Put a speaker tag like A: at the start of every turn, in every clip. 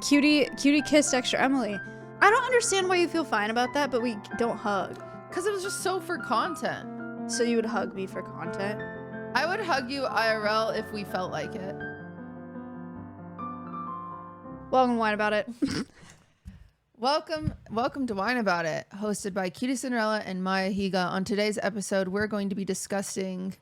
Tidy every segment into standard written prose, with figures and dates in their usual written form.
A: Cutie kissed ExtraEmily. I don't understand why you feel fine about that, but we don't hug.
B: Because it was just so for content.
A: So you would hug me for content?
B: I would hug you IRL if we felt like it.
A: Welcome to Wine About It.
B: Welcome to Wine About It, hosted by Cutie Cinderella and Maya Higa. On today's episode, we're going to be discussing...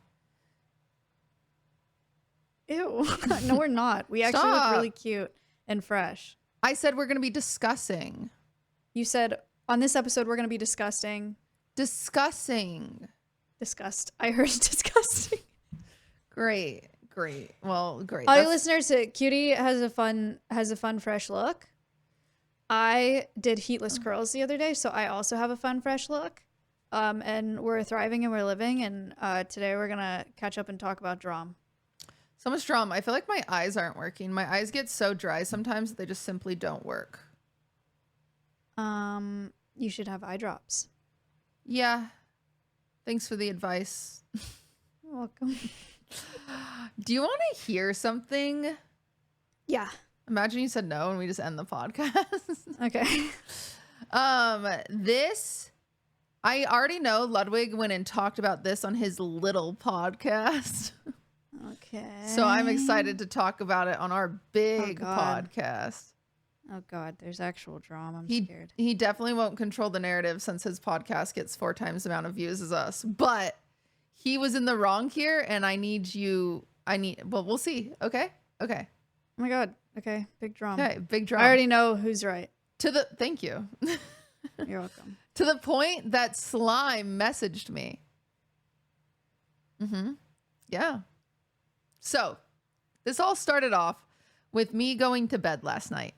A: Ew. No, we're not. We actually look really cute and fresh.
B: I said we're going to be discussing.
A: You said, on this episode, we're going to be discussing.
B: Discussing.
A: Disgust. I heard disgusting.
B: Great. Well, great.
A: All you listeners, Cutie has a fun, fresh look. I did heatless curls the other day, so I also have a fun, fresh look. And we're thriving and we're living. And today we're going to catch up and talk about drum.
B: So much drama. I feel like my eyes aren't working. My eyes get so dry sometimes that they just simply don't work.
A: You should have eye drops.
B: Yeah. Thanks for the advice.
A: You're welcome.
B: Do you want to hear something?
A: Yeah.
B: Imagine you said no and we just end the podcast.
A: Okay.
B: I already know Ludwig went and talked about this on his little podcast.
A: Okay.
B: So I'm excited to talk about it on our big podcast.
A: Oh God, there's actual drama. I'm scared.
B: He definitely won't control the narrative since his podcast gets 4 times the amount of views as us. But he was in the wrong here, and well, we'll see. Okay.
A: Oh my God. Okay. Big drama.
B: Okay. Big drama.
A: I already know who's right.
B: Thank you.
A: You're welcome.
B: To the point that Slime messaged me. Yeah. So this all started off with me going to bed last night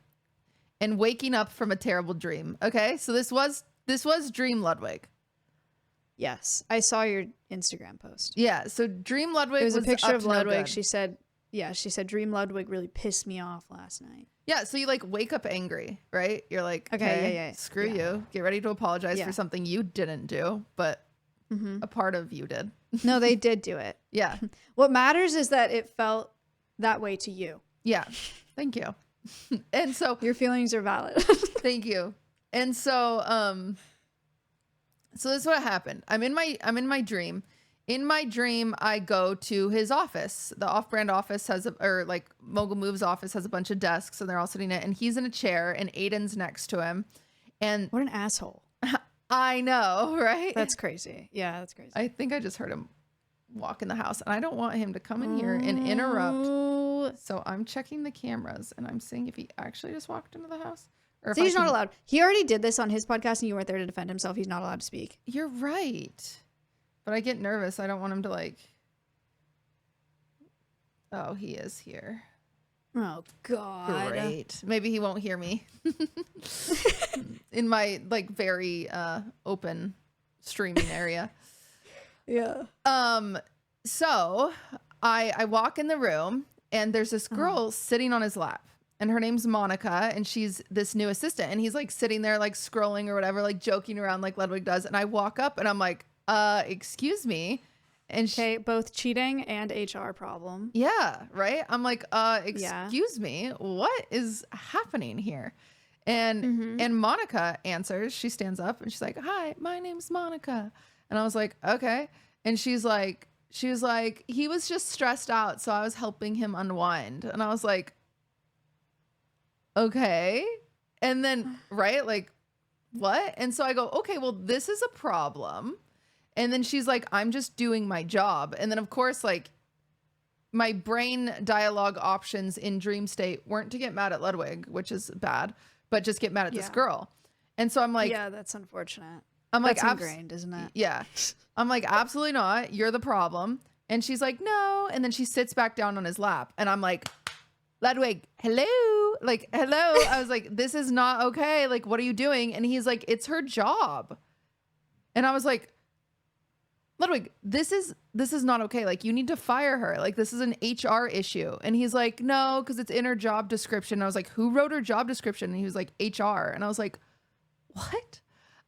B: and waking up from a terrible dream. Okay. So this was Dream Ludwig.
A: Yes. I saw your Instagram post.
B: Yeah. So Dream Ludwig
A: was a picture of Ludwig.
B: No,
A: she said Dream Ludwig really pissed me off last night.
B: Yeah. So you like wake up angry, right? You're like,
A: okay, yeah.
B: Screw you. Get ready to apologize for something you didn't do, but a part of you did.
A: No, they did do it.
B: Yeah.
A: What matters is that it felt that way to you.
B: Yeah. Thank you. And so
A: your feelings are valid.
B: Thank you. And so so this is what happened. I'm in my dream. In my dream, I go to his office. The Off-Brand office Mogul Moves office has a bunch of desks, and they're all sitting in it. And he's in a chair, and Aiden's next to him. And
A: what an asshole!
B: I know, right?
A: That's crazy. Yeah, that's crazy.
B: I think I just heard him walk in the house, and I don't want him to come in here and interrupt. So I'm checking the cameras, and I'm seeing if he actually just walked into the house. Or
A: so he's not allowed. He already did this on his podcast, and you weren't there to defend himself. He's not allowed to speak.
B: You're right. But I get nervous. I don't want him to like... Oh, he is here.
A: Oh, God.
B: Great. Maybe he won't hear me. In my like very open streaming area.
A: Yeah.
B: So I walk in the room, and there's this girl sitting on his lap. And her name's Monica, and she's this new assistant. And he's like sitting there like scrolling or whatever, like joking around like Ludwig does. And I walk up and I'm like, excuse me. And
A: both cheating and HR problem.
B: Yeah, right? I'm like, excuse me, what is happening here? And and Monica answers. She stands up and she's like, hi, my name's Monica. And I was like, okay. And she was like, he was just stressed out, so I was helping him unwind. And I was like, okay. And then, right, like, what? And so I go, okay, well, this is a problem. And then she's like, I'm just doing my job. And then, of course, like, my brain dialogue options in dream state weren't to get mad at Ludwig, which is bad, but just get mad at this girl. And so I'm like,
A: yeah, that's unfortunate.
B: That's
A: ingrained, isn't it?
B: Yeah. I'm like, absolutely not. You're the problem. And she's like, no. And then she sits back down on his lap. And I'm like, Ludwig, hello. Like, hello. I was like, this is not okay. Like, what are you doing? And he's like, it's her job. And I was like, Ludwig, this is not okay. Like, you need to fire her. Like, this is an HR issue. And he's like, no, because it's in her job description. And I was like, who wrote her job description? And he was like, HR. And I was like, what?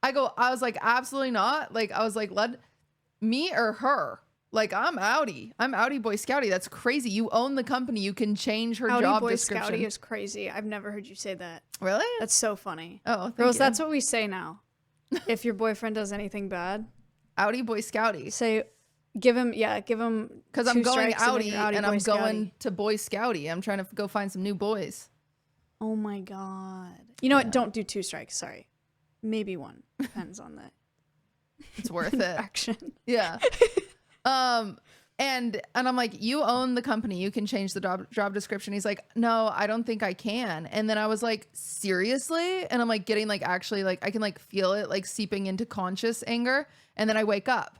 B: I was like, absolutely not. Like, I was like, me or her? Like, I'm outie. I'm outie Boy Scouty. That's crazy. You own the company. You can change her
A: Outie
B: job
A: Boy
B: description.
A: Scouty is crazy. I've never heard you say that.
B: Really?
A: That's so funny.
B: Oh, thank
A: Girls,
B: you.
A: that's what we say now. If your boyfriend does anything bad,
B: Outie Boy Scouty.
A: say, give him.
B: Because I'm going outie and I'm
A: Boy
B: going
A: Scouty.
B: to Boy Scouty. I'm trying to go find some new boys.
A: Oh my god. You know what? Don't do 2 strikes. Sorry. Maybe 1. Depends on the
B: It's worth it.
A: action.
B: Yeah. And I'm like, you own the company. You can change the job description. He's like, no, I don't think I can. And then I was like, seriously? And I'm like getting like actually like I can like feel it like seeping into conscious anger. And then I wake up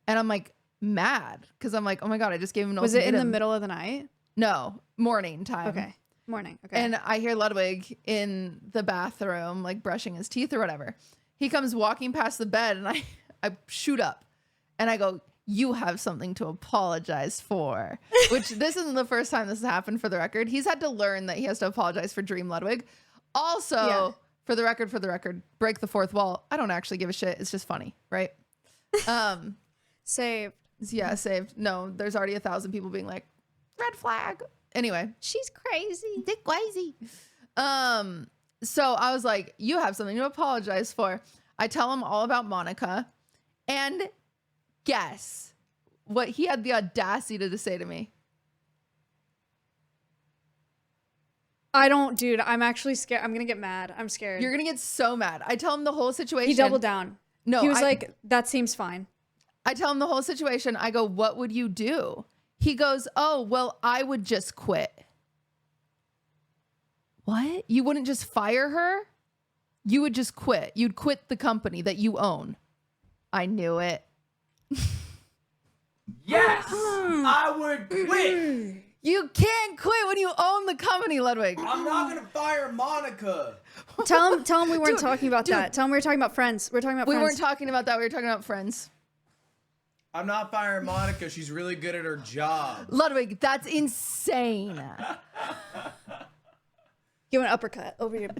B: and I'm like mad because I'm like, oh my God, I just gave him an
A: Was it in the
B: ultimatum.
A: middle of the night?
B: No, morning time.
A: Okay. Morning. Okay.
B: And I hear Ludwig in the bathroom, like brushing his teeth or whatever. He comes walking past the bed and I shoot up and I go, you have something to apologize for, which this isn't the first time this has happened for the record. He's had to learn that he has to apologize for Dream Ludwig. Also, for the record, break the fourth wall. I don't actually give a shit. It's just funny, right?
A: Saved.
B: Yeah, saved. No, there's already 1,000 people being like, red flag. Anyway.
A: She's crazy.
B: Dick crazy. So I was like, you have something to apologize for. I tell him all about Monica. And guess what he had the audacity to say to me.
A: I don't, dude. I'm actually scared. I'm gonna get mad. I'm scared.
B: You're going to get so mad. I tell him the whole situation.
A: He doubled down.
B: No,
A: he was like, that seems fine.
B: I tell him the whole situation. I go, what would you do? He goes, oh, well, I would just quit. What? You wouldn't just fire her? You would just quit. You'd quit the company that you own. I knew it.
C: Yes, I would quit.
B: You can't quit when you own the company, Ludwig.
C: I'm not gonna fire Monica.
A: Tell him we weren't
B: Dude,
A: talking about that. Tell him we were talking about friends. We're talking about
B: We
A: friends.
B: weren't talking about that. We were talking about friends.
C: I'm not firing Monica. She's really good at her job.
B: Ludwig, that's insane.
A: Give him an uppercut over your.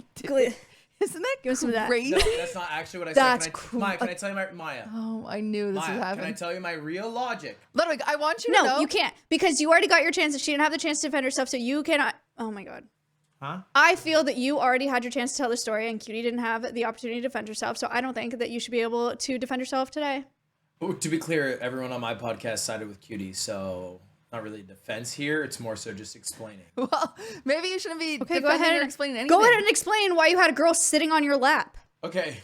B: Isn't that
A: Give us some of that.
B: crazy?
C: No, that's not actually what I
A: That's
C: said.
A: cool.
C: Maya, can I tell you my Maya?
B: Oh, I knew this was
C: Maya, can I
B: happening.
C: tell you my real logic?
B: Ludwig, I want you to know.
A: No, you can't because you already got your chance. She didn't have the chance to defend herself, so you cannot. Oh my god.
C: Huh?
A: I feel that you already had your chance to tell the story, and Cutie didn't have the opportunity to defend herself. So I don't think that you should be able to defend yourself today.
C: Oh, to be clear, everyone on my podcast sided with Cutie, so not really a defense here. It's more so just explaining.
B: Well, maybe you shouldn't be
A: Okay,
B: defending
A: go ahead
B: or
A: and
B: explaining anything.
A: Go ahead and explain why you had a girl sitting on your lap.
C: Okay,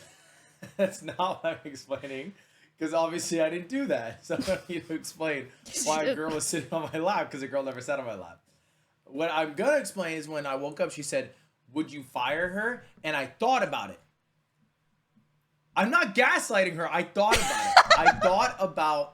C: that's not what I'm explaining, because obviously I didn't do that. So I don't need to explain why a girl was sitting on my lap, because a girl never sat on my lap. What I'm gonna explain is when I woke up, she said, "Would you fire her?" And I thought about it. I'm not gaslighting her. I thought about it. I thought about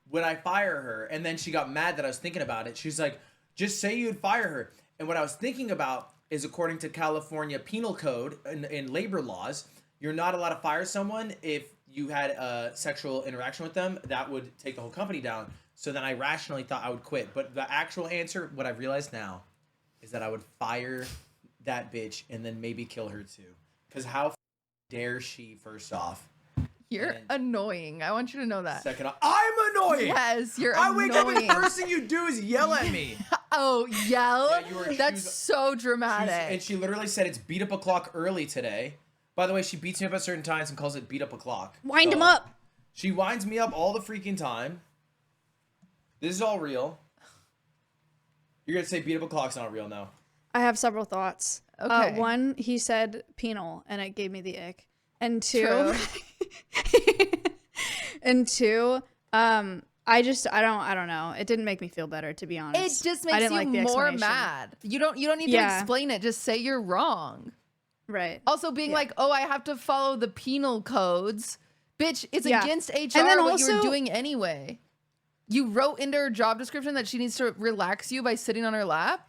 C: would I fire her, and then she got mad that I was thinking about it. She's like, "Just say you'd fire her." And what I was thinking about is, according to California Penal Code in labor laws, you're not allowed to fire someone if you had a sexual interaction with them. That would take the whole company down. So then I rationally thought I would quit. But the actual answer, what I've realized now, is that I would fire that bitch and then maybe kill her too. Because how dare she, first off?
B: You're
C: And
B: annoying. I want you to know that.
C: second off, I'm annoying!
B: Yes, you're
C: I
B: annoying.
C: wake up and the first thing you do is yell at me.
B: Oh, yell?
C: Yeah,
B: That's so dramatic.
C: And she literally said it's beat up o'clock early today. By the way, she beats me up at certain times and calls it beat up o'clock.
A: Wind him up.
C: She winds me up all the freaking time. This is all real. You're gonna say beat up o'clock's not real now.
A: I have several thoughts.
B: Okay.
A: One, he said penal, and it gave me the ick. And two, I don't know. It didn't make me feel better, to be
B: It
A: honest.
B: just
A: I
B: makes
A: didn't
B: you
A: like the
B: more
A: explanation.
B: mad. You don't need to
A: Yeah.
B: explain it. Just say you're wrong.
A: Right.
B: Also being like, oh, I have to follow the penal codes. Bitch, it's
A: Yeah.
B: against HR
A: And then
B: what you were
A: also-
B: doing anyway. You wrote into her job description that she needs to relax you by sitting on her lap?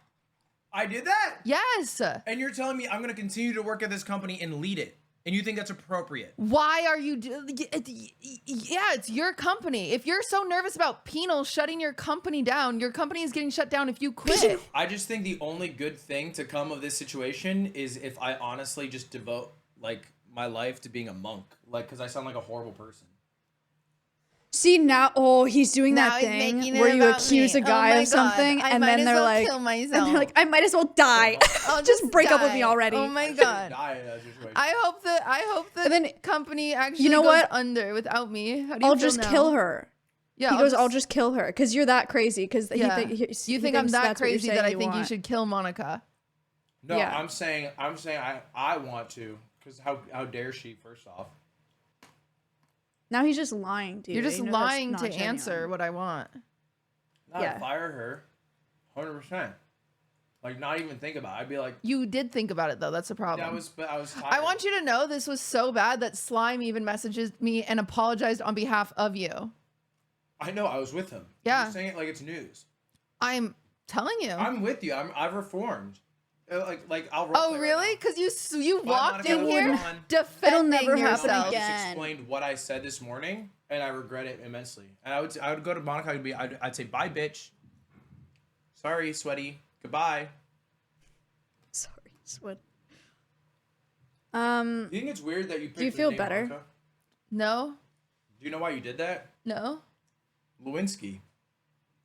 C: I did that.
B: Yes.
C: And you're telling me I'm gonna continue to work at this company and lead it, and you think that's appropriate?
B: Why are you yeah, it's your company. If you're so nervous about penal shutting your company down, your company is getting shut down if you quit.
C: I just think the only good thing to come of this situation is if I honestly just devote like my life to being a monk, like, because I sound like a horrible person.
A: See now, he's doing
B: Now
A: that
B: he's
A: thing
B: making it
A: where you
B: about
A: accuse
B: me.
A: a guy
B: Oh my
A: of something,
B: God. I
A: and
B: might
A: then
B: as
A: they're
B: well
A: like,
B: kill
A: and
B: myself.
A: they're like, I might as well die.
B: I'll
A: just break up with
B: die.
A: me already.
B: Oh my
C: I
B: God.
C: die in that situation.
B: I hope the
A: And then,
B: company actually
A: you know
B: goes
A: what?
B: under without me. How do you
A: I'll
B: feel
A: just
B: now?
A: kill her.
B: Yeah,
A: He goes, I'll just kill her because you're that crazy. Because
B: yeah. You think I'm that crazy that I think you
A: should.
B: should kill Monica?
C: No,
A: Yeah.
C: I'm saying I want to, because how dare she? First off,
A: Now he's just lying, dude.
B: You're just
A: You know that's
B: lying
A: not
B: to
A: genuine.
B: answer what I want.
C: I'd fire her, 100%. Like, not even think about it. I'd be like,
B: You did think about it though. That's the problem.
C: yeah, I was tired.
B: I want you to know this was so bad that Slime even messaged me and apologized on behalf of you.
C: I know, I was with him.
B: Yeah.
C: You're saying it like it's news.
B: I'm telling you.
C: I'm with you. I've reformed. Like I'll.
B: Oh really? Because you walked in here
A: It'll
B: defending
A: never happen
B: yourself.
C: I just
A: again.
C: explained what I said this morning, and I regret it immensely. And I would go to Monica. I'd say bye, bitch. Sorry, sweaty. Goodbye.
A: Sorry, sweat.
C: Do you think it's weird that you picked
A: Do you
C: the
A: feel
C: name
A: better?
C: Monica?
B: No,
C: Do you know why you did that?
B: no,
C: Lewinsky.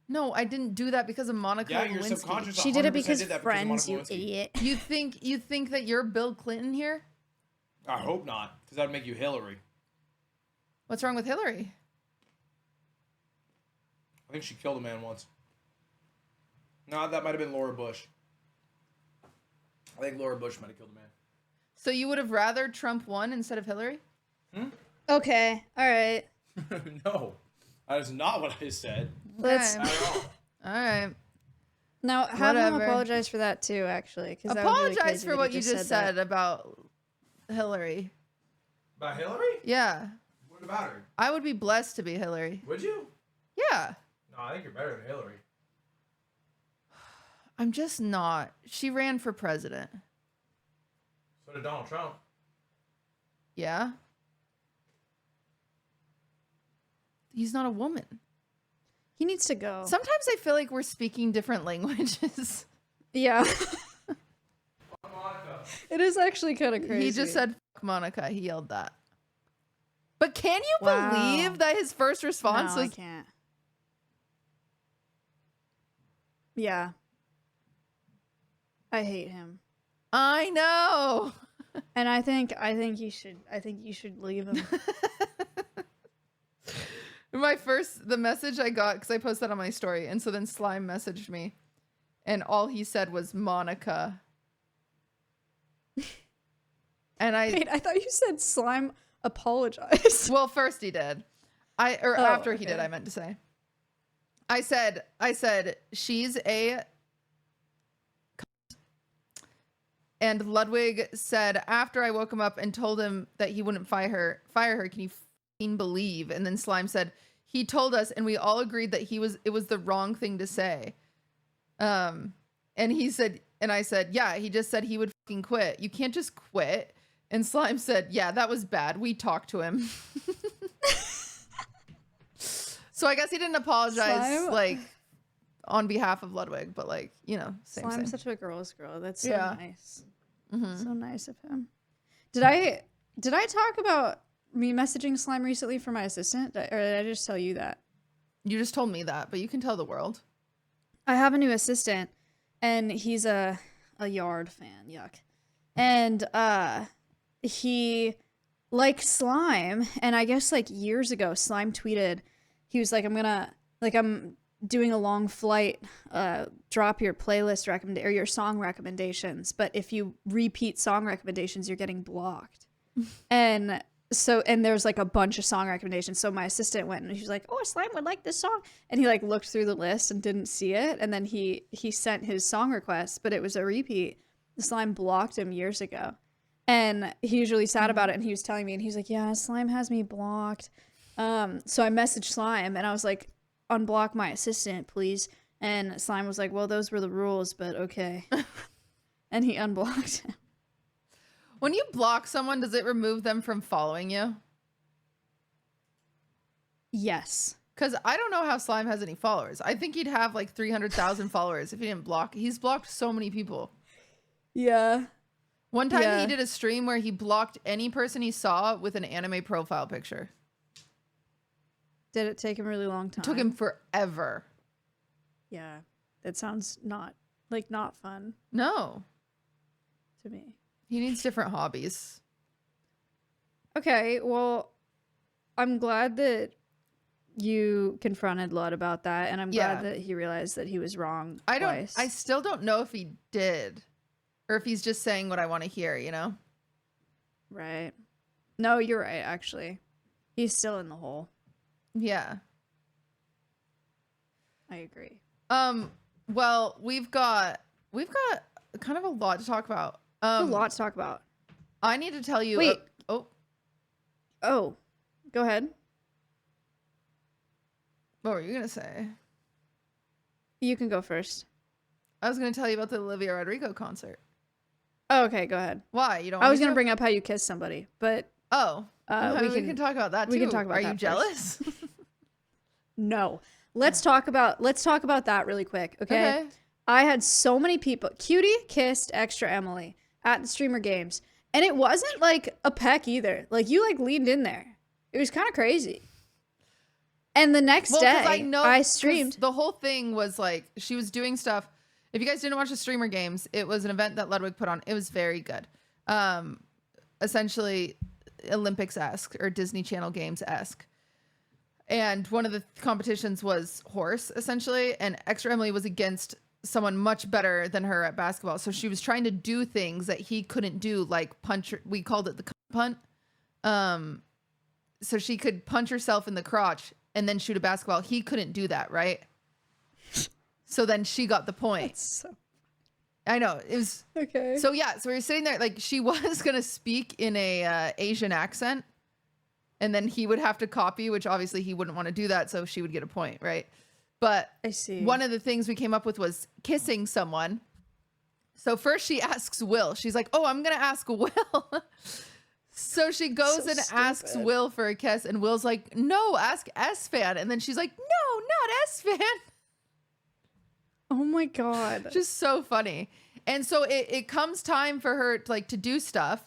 B: no. I didn't do that because of Monica
C: Yeah, you're
B: Lewinsky.
C: subconscious.
A: She did it
C: 100%
A: because
C: did that
A: friends,
C: of
A: you
C: Monica Lewinsky.
A: idiot.
B: You think that you're Bill Clinton here?
C: I hope not, because that'd make you Hillary.
B: What's wrong with Hillary?
C: I think she killed a man once. No, that might have been Laura Bush. I think Laura Bush might have killed a man.
B: So you would have rather Trump won instead of Hillary?
A: Okay, all right.
C: No, that is not what I said.
A: Let's
B: Okay.
C: At all.
B: All right.
A: now have him
B: Whatever.
A: apologize for that too. Actually, because
B: Apologize for what you just said about Hillary.
C: About Hillary?
B: Yeah.
C: What about her?
B: I would be blessed to be Hillary.
C: Would you?
B: Yeah.
C: No, I think you're better than Hillary.
B: I'm just not. She ran for president.
C: So did Donald Trump.
B: Yeah. He's not a woman.
A: He needs to go.
B: Sometimes I feel like we're speaking different languages.
A: Yeah,
C: Monica.
A: it is actually kind of crazy.
B: He just said, "Fuck Monica." He yelled that. But can you
A: Wow.
B: believe that his first response
A: No, I
B: was,
A: can't. Yeah. I hate him.
B: "I know."
A: And I think you should leave him.
B: The message I got, because I posted that on my story, and so then Slime messaged me, and all he said was Monica. And
A: Wait, I thought you said Slime apologized.
B: well, first he did. After he did,
A: okay.
B: I meant to say. I said, she's a. And Ludwig said, after I woke him up and told him that he wouldn't fire her, can you fucking believe? And then Slime said, he told us, and we all agreed that it was the wrong thing to say. And he said, and I said, yeah, he just said he would fucking quit. You can't just quit. And Slime said, yeah, that was bad. We talked to him. So I guess he didn't apologize,
A: Slime?
B: like, on behalf of Ludwig, but like, same.
A: Slime's such a girl's girl. That's so
B: Yeah.
A: nice.
B: Mhm.
A: So nice of him. Did I talk about me messaging Slime recently for my assistant? Or did I just tell you that?
B: You just told me that, but you can tell the world.
A: I have a new assistant, and he's a Yard fan. Yuck. And he like Slime, and I guess like years ago, Slime tweeted, he was like, I'm doing a long flight, drop your playlist or your song recommendations, but if you repeat song recommendations, you're getting blocked. And there's like a bunch of song recommendations. So my assistant went and he was like, oh, Slime would like this song. And he like looked through the list and didn't see it. And then he sent his song request, but it was a repeat. The Slime blocked him years ago. And he was really sad about it. And he was telling me, and he was like, yeah, Slime has me blocked. So I messaged Slime and I was like, unblock my assistant, please. And Slime was like, well, those were the rules, but okay. And he unblocked him.
B: When you block someone, does it remove them from following you?
A: Yes.
B: Because I don't know how Slime has any followers. I think he'd have like 300,000 followers if he didn't block. He's blocked so many people.
A: Yeah.
B: One time
A: Yeah.
B: he did a stream where he blocked any person he saw with an anime profile picture.
A: Did it take him a really long time?
B: It took him forever.
A: Yeah. That sounds not fun
B: No.
A: to me.
B: He needs different hobbies.
A: Okay, well, I'm glad that you confronted Lud about that, and I'm glad that he realized that he was wrong twice.
B: I still don't know if he did, or if he's just saying what I want to hear, you know?
A: Right. No, you're right, actually. He's still in the hole.
B: Yeah.
A: I agree.
B: Well, we've got kind of a lot to talk about.
A: There's a lot to talk about.
B: I need to tell you.
A: Wait.
B: Oh,
A: go ahead.
B: what were you gonna say?
A: You can go first.
B: I was gonna tell you about the Olivia Rodrigo concert.
A: Oh, okay, go ahead.
B: Why? You don't?
A: I was gonna bring up how you kissed somebody, but
B: we can talk about that too.
A: We can talk about
B: Are
A: that
B: you jealous?
A: No. Let's talk about that really quick, okay? I had so many people. Cutie kissed ExtraEmily at the streamer games, and it wasn't like a peck either. Like you like leaned in there. It was kind of crazy. And the next day, I streamed.
B: The whole thing was like she was doing stuff. If you guys didn't watch the streamer games, it was an event that Ludwig put on. It was very good. Essentially Olympics-esque or Disney Channel Games-esque. And one of the competitions was horse, essentially. And ExtraEmily was against someone much better than her at basketball. So she was trying to do things that he couldn't do, like punch. We called it the punt. So she could punch herself in the crotch and then shoot a basketball. He couldn't do that, right? So then she got the point. I know. It was
A: okay.
B: So yeah, so we were sitting there, like she was gonna speak in a Asian accent. And then he would have to copy, which obviously he wouldn't want to do that. So she would get a point, right? But
A: I see.
B: One of the things we came up with was kissing someone. So first she asks Will. She's like, oh, I'm going to ask Will. So she goes and asks Will for a kiss. And Will's like, no, ask S-Fan. And then she's like, no, not S-Fan.
A: Oh my God.
B: Just so funny. And so it comes time for her to do stuff.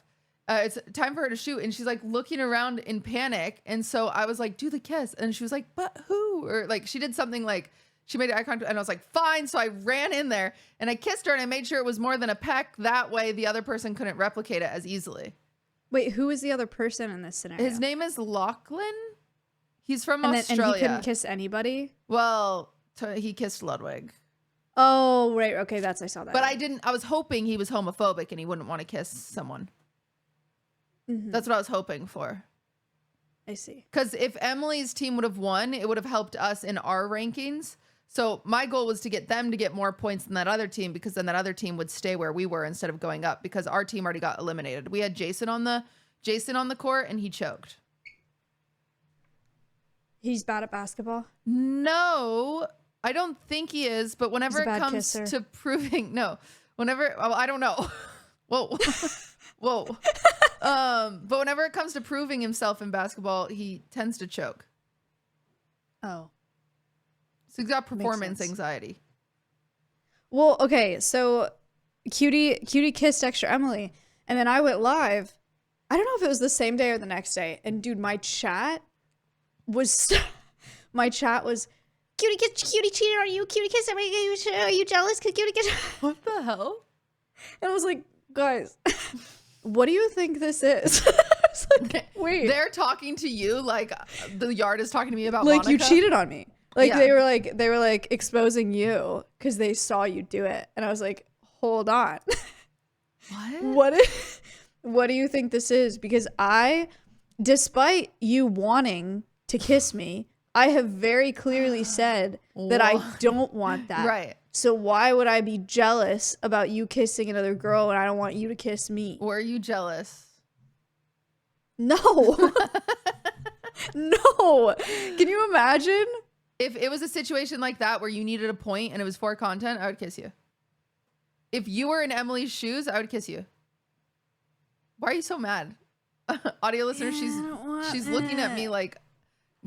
B: It's time for her to shoot, and she's like looking around in panic. And so I was like, do the kiss. And she was like, but who? Or like she did something, like she made eye contact, and I was like, fine. So I ran in there and I kissed her, and I made sure it was more than a peck. That way the other person couldn't replicate it as easily.
A: Wait, who is the other person in this scenario?
B: His name is Lachlan. He's from Australia.
A: And he couldn't kiss anybody?
B: Well, he kissed Ludwig.
A: Oh, right. Okay, I saw that.
B: But I was hoping he was homophobic and he wouldn't want to kiss someone.
A: Mm-hmm.
B: That's what I was hoping for.
A: I see.
B: Because if Emily's team would have won, it would have helped us in our rankings. So my goal was to get them to get more points than that other team, because then that other team would stay where we were instead of going up, because our team already got eliminated. We had Jason on the court and he choked.
A: He's bad at basketball?
B: No, I don't think he is. But whenever it comes to proving, I don't know. Whoa. Whoa. But whenever it comes to proving himself in basketball, he tends to choke.
A: Oh.
B: So he's got performance anxiety.
A: Well, okay, so Cutie kissed ExtraEmily, and then I went live. I don't know if it was the same day or the next day. And dude, my chat was Cutie cheated on you. Cutie kissed everybody. Are you jealous? Cause Cutie kissed.
B: What the hell?
A: And I was like, guys, what do you think this is? Like, wait,
B: they're talking to you like the yard is talking to me about
A: like
B: Monica?
A: You cheated on me. Like they were like exposing you because they saw you do it, and I was like, hold on, what do you think this is? Because despite you wanting to kiss me, I have very clearly said that I don't want that.
B: Right.
A: So why would I be jealous about you kissing another girl when I don't want you to kiss me?
B: Were you jealous?
A: No. No. Can you imagine?
B: If it was a situation like that where you needed a point and it was for content, I would kiss you. If you were in Emily's shoes, I would kiss you. Why are you so mad? Audio listener, she's looking at me like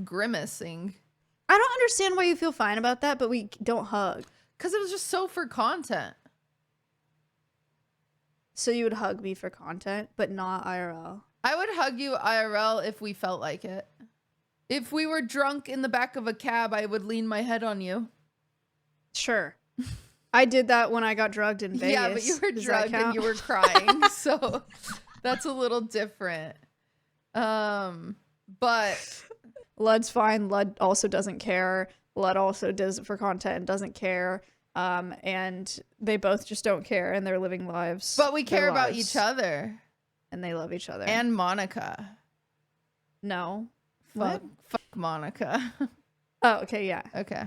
B: grimacing.
A: I don't understand why you feel fine about that, but we don't hug.
B: Because it was just so for content.
A: So you would hug me for content, but not IRL?
B: I would hug you IRL if we felt like it. If we were drunk in the back of a cab, I would lean my head on you.
A: Sure. I did that when I got drugged in Vegas.
B: Yeah, but you were
A: Does that
B: drugged and
A: count?
B: you were crying, so that's a little different. But
A: Lud's fine. Lud also doesn't care. Lud also does it for content and doesn't care. And they both just don't care, and they're living lives.
B: we
A: their
B: care about
A: lives,
B: each other.
A: and they love each other.
B: And Monica.
A: No.
B: Fuck Monica.
A: Oh, okay, yeah.
B: Okay.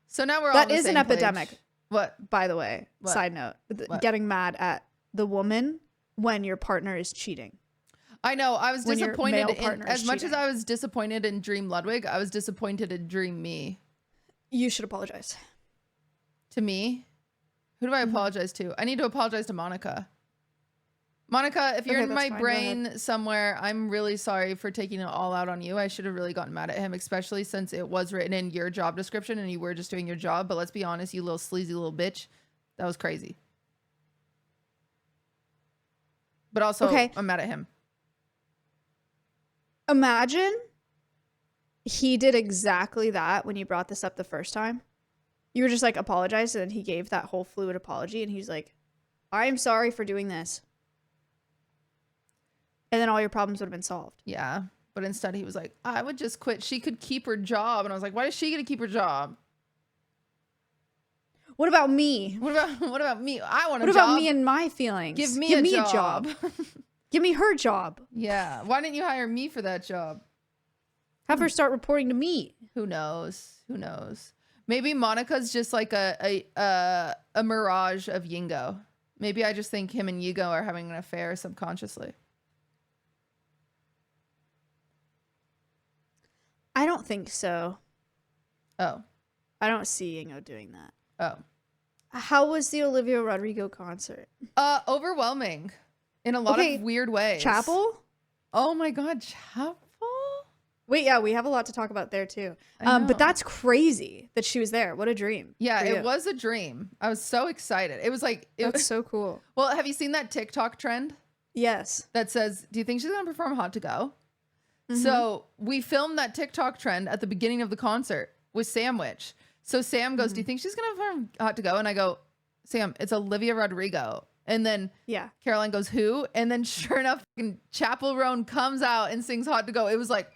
B: So now we're all
A: That
B: on the
A: is an
B: same
A: epidemic.
B: page. What?
A: By the way,
B: What?
A: side note,
B: What?
A: getting mad at the woman when your partner is cheating.
B: I know. I was
A: When your
B: disappointed
A: male
B: in,
A: partner
B: as
A: is
B: much as
A: cheating.
B: I was disappointed in Dream Ludwig, I was disappointed in Dream Me.
A: You should apologize.
B: To me? Who do I apologize to? I need to apologize to Monica. Monica, if you're
A: Okay,
B: in
A: that's
B: my
A: fine. Go
B: brain somewhere, I'm really sorry for taking it all out on you. I should have really gotten mad at him, especially since it was written in your job description and you were just doing your job. But let's be honest, you little sleazy little bitch. That was crazy. But also,
A: Okay.
B: I'm mad at him.
A: Imagine he did exactly that when you brought this up the first time. You were just like, apologize, and then he gave that whole fluid apology, and he's like, I am sorry for doing this. And then all your problems would have been solved.
B: Yeah. But instead he was like, I would just quit. She could keep her job. And I was like, why is she going to keep her job?
A: What about me?
B: What about me? I want a
A: What
B: job.
A: about me and my feelings?
B: Give me a job.
A: Give me her job.
B: Yeah. Why didn't you hire me for that job?
A: Have her start reporting to me.
B: Who knows? Who knows? Maybe Monica's just like a mirage of Yingo. Maybe I just think him and Yigo are having an affair subconsciously.
A: I don't think so.
B: Oh.
A: I don't see Yingo doing that.
B: Oh.
A: How was the Olivia Rodrigo concert?
B: Overwhelming in a lot
A: Okay,
B: of weird ways.
A: Chappell?
B: Oh my God, Chappell?
A: Wait, yeah, we have a lot to talk about there too.
B: I know.
A: But that's crazy that she was there. What a dream.
B: Yeah,
A: for
B: it
A: you.
B: was a dream. I was so excited. It was like,
A: That's so cool.
B: well, have you seen that TikTok trend
A: Yes.
B: that says, do you think she's going to perform Hot to Go?
A: Mm-hmm.
B: So we filmed that TikTok trend at the beginning of the concert with Samwitch. So Sam goes, do you think she's going to perform Hot to Go? And I go, Sam, it's Olivia Rodrigo. And then
A: Yeah.
B: Caroline goes, who? And then sure enough, fucking Chappell Roan comes out and sings Hot to Go. It was like,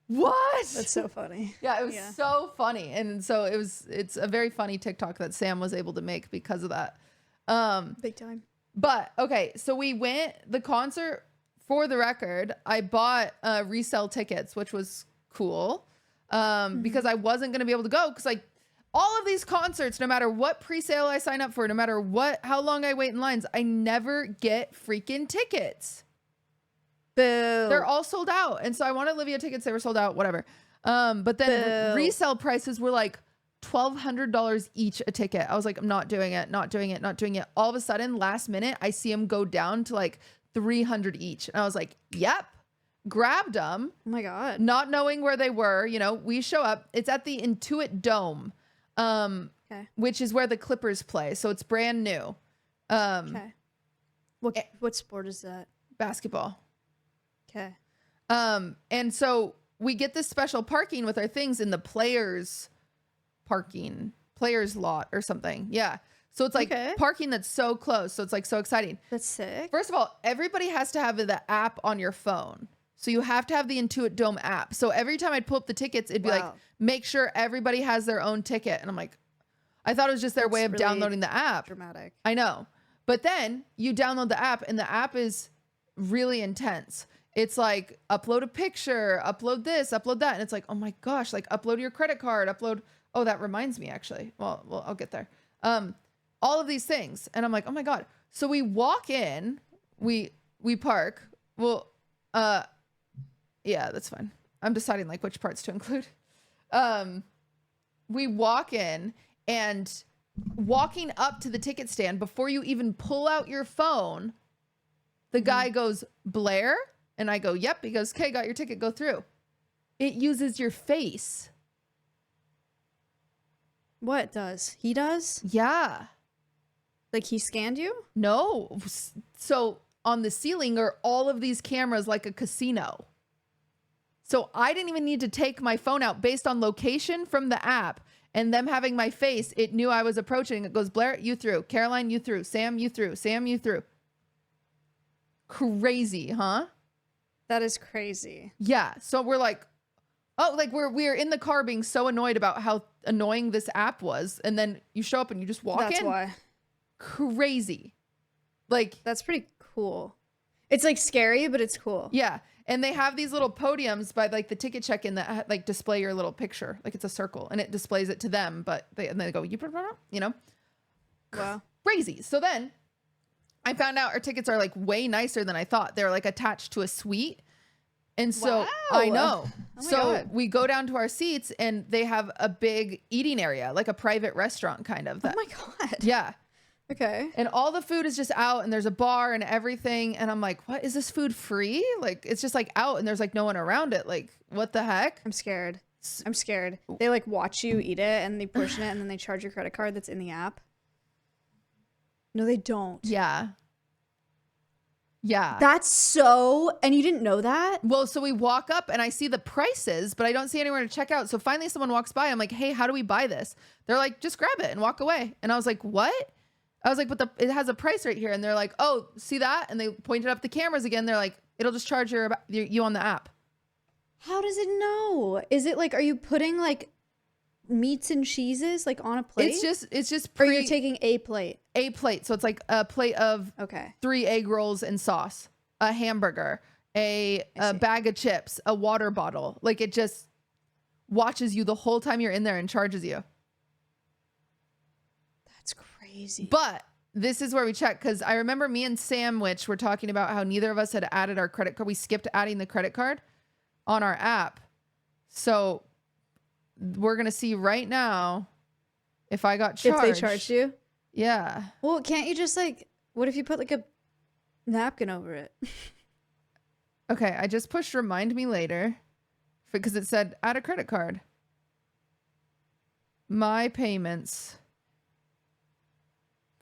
B: what?
A: That's so funny.
B: Yeah, it was
A: Yeah.
B: so funny. And so it's a very funny TikTok that Sam was able to make because of that.
A: Big time.
B: But okay, so we went the concert. For the record, I bought resale tickets, which was cool because I wasn't going to be able to go because like all of these concerts, no matter what pre-sale I sign up for, no matter how long I wait in lines, I never get freaking tickets.
A: Boo.
B: They're all sold out. And so I wanted Olivia tickets. They were sold out, whatever. But then
A: Boo.
B: resale prices were like $1,200 each a ticket. I was like, I'm not doing it, not doing it, not doing it. All of a sudden, last minute, I see them go down to like 300 each. And I was like, yep, grabbed them,
A: Oh my God.
B: not knowing where they were. You know, we show up. It's at the Intuit Dome,
A: Okay.
B: which is where the Clippers play. So it's brand new.
A: Okay. What sport is that?
B: Basketball.
A: Okay.
B: And so we get this special parking with our things in the players lot or something. Yeah. So it's like
A: Okay.
B: parking that's so close. So it's like so exciting.
A: That's sick.
B: First of all, everybody has to have the app on your phone. So you have to have the Intuit Dome app. So every time I'd pull up the tickets, it'd be like,
A: Wow.
B: make sure everybody has their own ticket. And I'm like, I thought it was just their way of
A: really
B: downloading the app.
A: Dramatic.
B: I know. But then you download the app and the app is really intense. It's like upload a picture, upload this, upload that. And it's like, oh my gosh, like upload your credit card, upload. Oh, that reminds me actually. Well, I'll get there. All of these things. And I'm like, oh my God. So we walk in, we park. Well, yeah, that's fine. I'm deciding like which parts to include. We walk in and walking up to the ticket stand before you even pull out your phone, the guy goes, Blair? And I go, yep. He goes, okay, got your ticket, go through. It uses your face.
A: What does? He does?
B: Yeah.
A: Like he scanned you?
B: No. So on the ceiling are all of these cameras like a casino. So I didn't even need to take my phone out based on location from the app and them having my face. It knew I was approaching. It goes, Blair, you threw. Caroline, you threw. Sam, you threw. Sam, you threw. Crazy, huh?
A: That is crazy.
B: Yeah. So we're like, oh, like we're in the car being so annoyed about how annoying this app was. And then you show up and you just walk in.
A: That's why.
B: Crazy. Like,
A: that's pretty cool. It's like scary, but it's cool.
B: Yeah. And they have these little podiums by like the ticket check-in that like display your little picture. Like it's a circle and it displays it to them. But and they go, you know,
A: wow.
B: Crazy. So then I found out our tickets are like way nicer than I thought. They're like attached to a suite. And so
A: wow.
B: I know.
A: Oh
B: so
A: God.
B: we go down to our seats and they have a big eating area, like a private restaurant kind of.
A: Oh my God.
B: Yeah.
A: Okay.
B: And all the food is just out and there's a bar and everything. And I'm like, what is this food free? Like, it's just like out and there's like no one around it. Like, what the heck?
A: I'm scared. I'm scared. They like watch you eat it and they portion it and then they charge your credit card that's in the app. No, they don't.
B: Yeah. Yeah.
A: That's so, and you didn't know that?
B: Well, so we walk up and I see the prices, but I don't see anywhere to check out. So finally someone walks by. I'm like, hey, how do we buy this? They're like, just grab it and walk away. And I was like, what? I was like, but it has a price right here. And they're like, oh, see that? And they pointed up the cameras again. They're like, it'll just charge you on the app.
A: How does it know? Is it like, are you putting like meats and cheeses like on a plate?
B: It's just
A: or you're taking a plate?
B: A plate. So it's like a plate of 3 egg rolls and sauce, a hamburger, a bag of chips, a water bottle. Like it just watches you the whole time you're in there and charges you.
A: That's crazy.
B: But this is where we check, because I remember me and Samwitch were talking about how neither of us had added our credit card. We skipped adding the credit card on our app. So we're going to see right now if I got charged.
A: If they charged you?
B: Yeah.
A: Well, can't you just like, what if you put like a napkin over it?
B: Okay, I just pushed remind me later because it said add a credit card. My payments.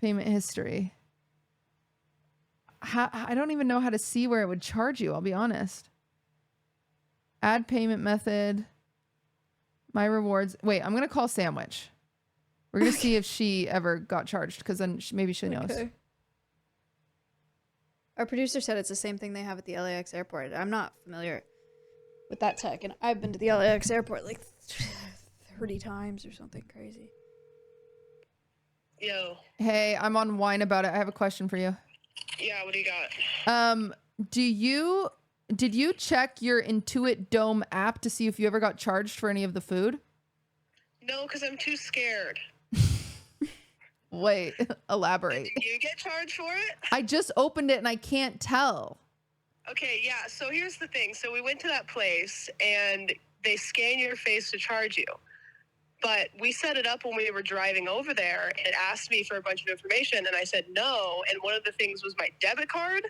B: Payment history. I don't even know how to see where it would charge you, I'll be honest. Add payment method. My rewards. Wait, I'm going to call Samwitch. We're going to see if she ever got charged, because then maybe she knows.
A: Okay. Our producer said it's the same thing they have at the LAX airport. I'm not familiar with that tech, and I've been to the LAX airport like 30 times or something crazy.
D: Yo.
B: Hey, I'm on Wine About It. I have a question for you.
D: Yeah, what do you got?
B: Did you check your Intuit Dome app to see if you ever got charged for any of the food?
D: No, because I'm too scared.
B: Wait, elaborate.
D: Did you get charged for it?
B: I just opened it and I can't tell.
D: Okay, yeah, so here's the thing. So we went to that place and they scan your face to charge you. But we set it up when we were driving over there and it asked me for a bunch of information and I said no. And one of the things was my debit card.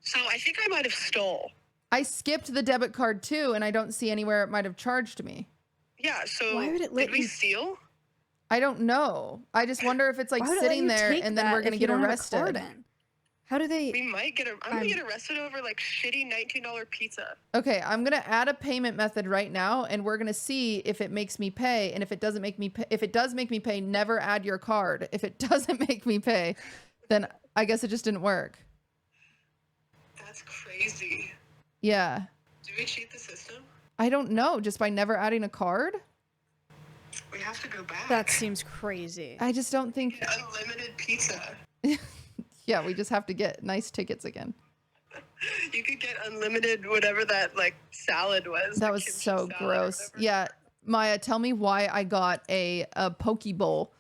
D: So I think I might have stole.
B: I skipped the debit card too and I don't see anywhere it might have charged me.
D: Yeah, so
A: why would it let
D: did we
A: you
D: steal?
B: I don't know. I just wonder if it's like
A: Why would it let
B: sitting
A: you
B: there
A: take
B: and then
A: that
B: we're going to
A: if you
B: get
A: don't have a
B: arrested.
A: card in? How do they?
D: We might get I'm going to get arrested over like shitty $19 pizza.
B: Okay, I'm going to add a payment method right now and we're going to see if it makes me pay, and if it doesn't make me pay, if it does make me pay, never add your card. If it doesn't make me pay, then I guess it just didn't work.
D: That's crazy.
B: Yeah.
D: Do we cheat the system?
B: I don't know, just by never adding a card?
D: We have to go back.
A: That seems crazy.
B: I just don't think.
D: Unlimited pizza.
B: Yeah, we just have to get nice tickets again.
D: You could get unlimited whatever that like salad was.
B: That
D: the
B: was
D: kimchi
B: so
D: salad or
B: gross.
D: whatever.
B: Yeah, Maya, tell me why I got a poke bowl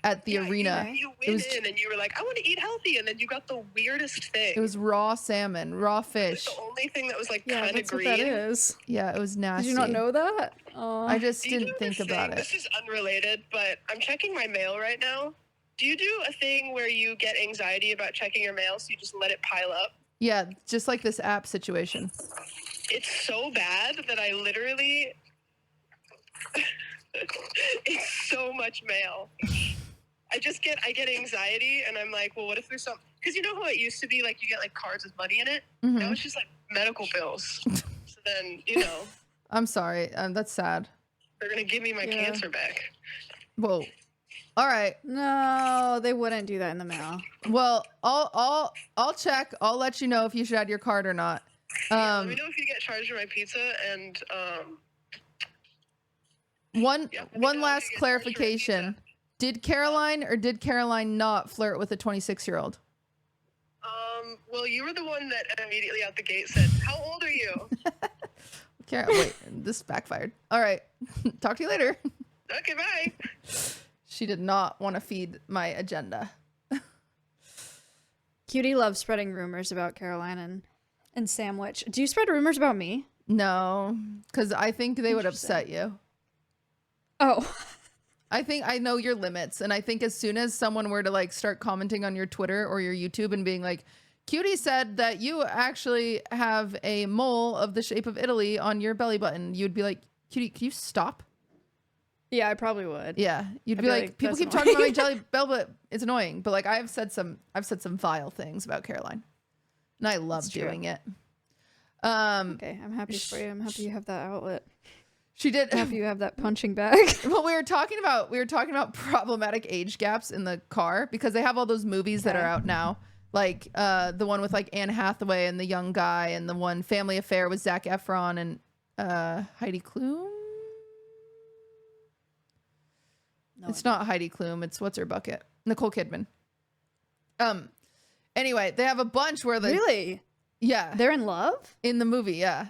B: at the arena.
D: You
B: It
D: went
B: was
D: in and you were like, I want to eat healthy, and then you got the weirdest thing.
B: it was raw salmon, raw
D: It was
B: fish.
D: the only thing that was like
A: Yeah,
D: kind of
A: that's
D: green.
A: what that is.
B: Yeah, it was nasty.
A: Did you not know that?
B: I just
D: Do you
B: didn't
D: do
B: think
D: this
B: about
D: thing?
B: it.
D: This is unrelated, but I'm checking my mail right now. Do you do a thing where you get anxiety about checking your mail, so you just let it pile up?
B: Yeah, just like this app situation.
D: It's so bad that I literally... it's so much mail. I get anxiety, and I'm like, well, what if there's some... Because you know how it used to be, like, you get, like, cards with money in it?
B: Mhm.
D: Now it's just, like, medical bills. So then,
B: I'm sorry. That's sad.
D: they're going to give me my cancer back.
B: Whoa. All right.
A: No, they wouldn't do that in the mail.
B: Well, I'll check. I'll let you know if you should add your card or not.
D: Let me know if you get charged for my pizza, and
B: one
D: know
B: last
D: if you get
B: clarification. Did Caroline not flirt with a 26-year-old?
D: Well, you were the one that immediately out the gate said, "How old are you?"
B: Wait, this backfired. All right. Talk to you later.
D: Okay, bye.
B: She did not want to feed my agenda.
A: Cutie loves spreading rumors about Caroline and Samwitch. Do you spread rumors about me?
B: No, because I think they would upset you.
A: Oh.
B: I think I know your limits. And I think as soon as someone were to like start commenting on your Twitter or your YouTube and being like, Cutie said that you actually have a mole of the shape of Italy on your belly button, you'd be like, Cutie, can you stop?
A: Yeah, I probably would.
B: Yeah. You'd
A: I'd
B: be
A: be
B: like,
A: like,
B: people
A: "That's
B: keep talking about my jelly belly button. It's annoying. But like I've said some vile things about Caroline. And I love doing it.
A: Okay, I'm happy for you. I'm happy you have that outlet.
B: She did.
A: I'm happy you have that punching bag.
B: Well, we were talking about problematic age gaps in the car because they have all those movies that are out now, like the one with like Anne Hathaway and the young guy, and the one Family Affair with Zac Efron and Heidi Klum.
A: No,
B: It's not Heidi Klum. It's what's her bucket, Nicole Kidman. Anyway, they have a bunch where
A: really, they're in love
B: in the movie, yeah.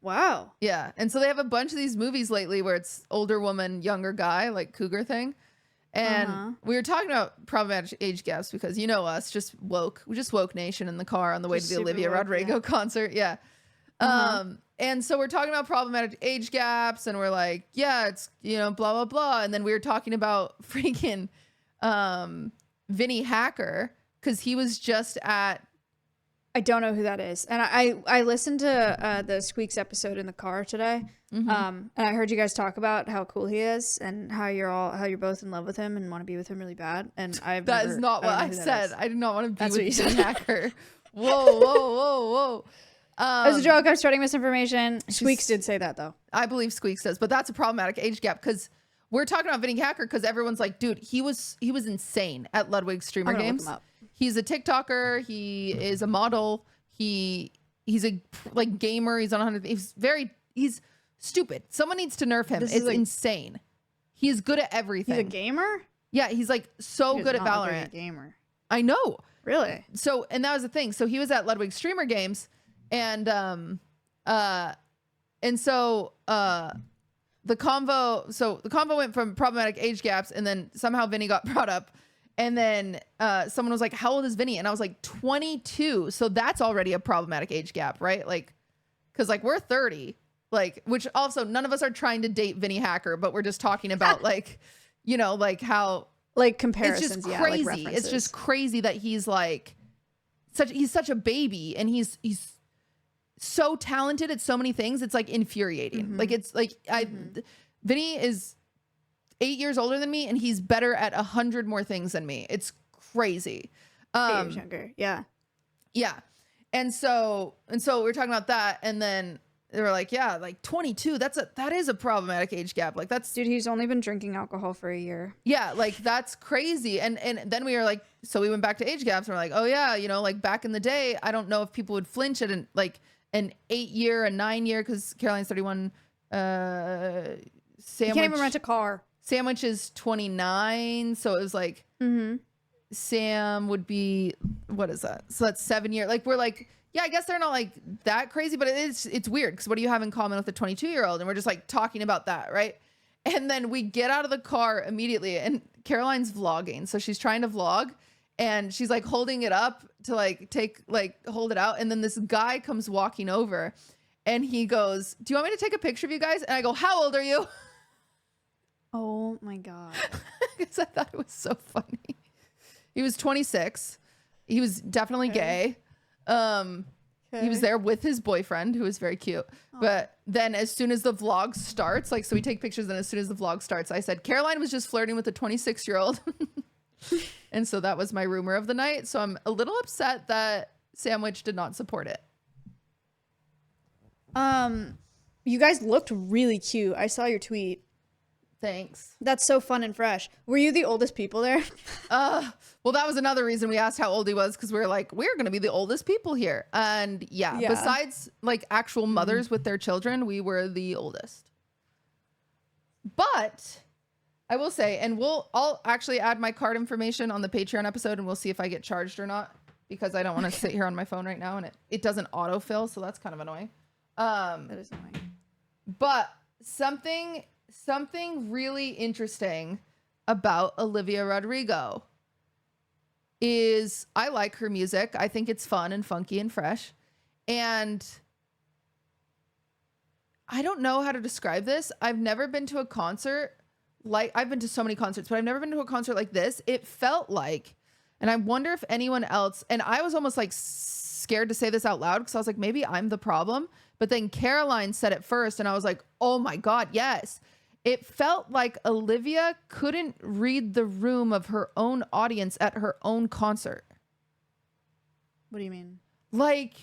A: Wow.
B: Yeah. And so they have a bunch of these movies lately where it's older woman, younger guy, like cougar thing. And we were talking about problematic age gaps because you know us, just woke. We just woke nation in the car on the way to the Olivia Rodrigo concert. Yeah. And so we're talking about problematic age gaps and we're like, yeah, it's, blah, blah, blah. And then we were talking about freaking Vinny Hacker because he was just at,
A: I don't know who that is. And I listened to the Squeaks episode in the car today. And I heard you guys talk about how cool he is and how you're both in love with him and want to be with him really bad. And
B: that is not what I said. I did not want to be
A: That's
B: with
A: what you
B: Vinny Hacker. Whoa.
A: It was a joke. I was spreading misinformation. Squeaks did say that though.
B: I believe Squeaks does, but that's a problematic age gap because we're talking about Vinny Hacker because everyone's like, dude, he was insane at Ludwig streamer games. He's a TikToker. He is a model. He's a like gamer. He's on 100. He's stupid. Someone needs to nerf him. It's insane. He is good at everything.
A: He's a gamer?
B: Yeah, he's like so good at Valorant.
A: A gamer.
B: I know.
A: Really?
B: So, and that was the thing. So he was at Ludwig streamer games, and the convo went from problematic age gaps, and then somehow Vinny got brought up. And then someone was like, how old is Vinny? And I was like, 22. So that's already a problematic age gap, right? Like, because like we're 30, like, which also none of us are trying to date Vinny Hacker, but we're just talking about like, like how
A: like comparisons.
B: It's just crazy.
A: Like
B: it's just crazy that he's like he's such a baby and he's so talented at so many things. It's like infuriating. Like it's like Vinny is 8 years older than me and he's better at 100 more things than me. It's crazy.
A: 8 years younger. Yeah.
B: And so we're talking about that, and then they were like, yeah, like 22, that is a problematic age gap. Like that's,
A: dude, he's only been drinking alcohol for a year.
B: Yeah, like that's crazy. And then we were like, so we went back to age gaps and we're like, oh yeah, like back in the day, I don't know if people would flinch at an 8 year, a 9 year, because Caroline's 31.
A: Samwitch, you can't even rent a car.
B: Samwitch is 29, so it was like Sam would be, what is that? So that's 7 years. Like we're like, yeah, I guess they're not like that crazy, but it's weird because what do you have in common with a 22-year-old? And we're just like talking about that, right? And then we get out of the car immediately, and Caroline's vlogging, so she's trying to vlog, and she's like holding it up to like hold it out, and then this guy comes walking over, and he goes, "Do you want me to take a picture of you guys?" And I go, "How old are you?"
A: Oh my god!
B: Because I thought it was so funny. He was 26. He was definitely gay. He was there with his boyfriend, who was very cute. But then as soon as the vlog starts, like, so we take pictures, and as soon as the vlog starts, I said, Caroline was just flirting with a 26-year-old. And so that was my rumor of the night. So I'm a little upset that Samwitch did not support it.
A: You guys looked really cute. I saw your tweet.
B: Thanks.
A: That's so fun and fresh. Were you the oldest people there?
B: Well, that was another reason we asked how old he was, because we were like, we're going to be the oldest people here. And yeah, besides like actual mothers with their children, we were the oldest. But I will say, and I'll actually add my card information on the Patreon episode, and we'll see if I get charged or not, because I don't want to sit here on my phone right now, and it doesn't autofill, so that's kind of annoying.
A: That is annoying.
B: But something really interesting about Olivia Rodrigo is I like her music. I think it's fun and funky and fresh. And I don't know how to describe this. I've never been to a concert I've been to so many concerts, but I've never been to a concert like this. It felt like, and I wonder if anyone else, and I was almost like scared to say this out loud because I was like, maybe I'm the problem. But then Caroline said it first, and I was like, oh my God, yes. It felt like Olivia couldn't read the room of her own audience at her own concert.
A: What do you mean?
B: Like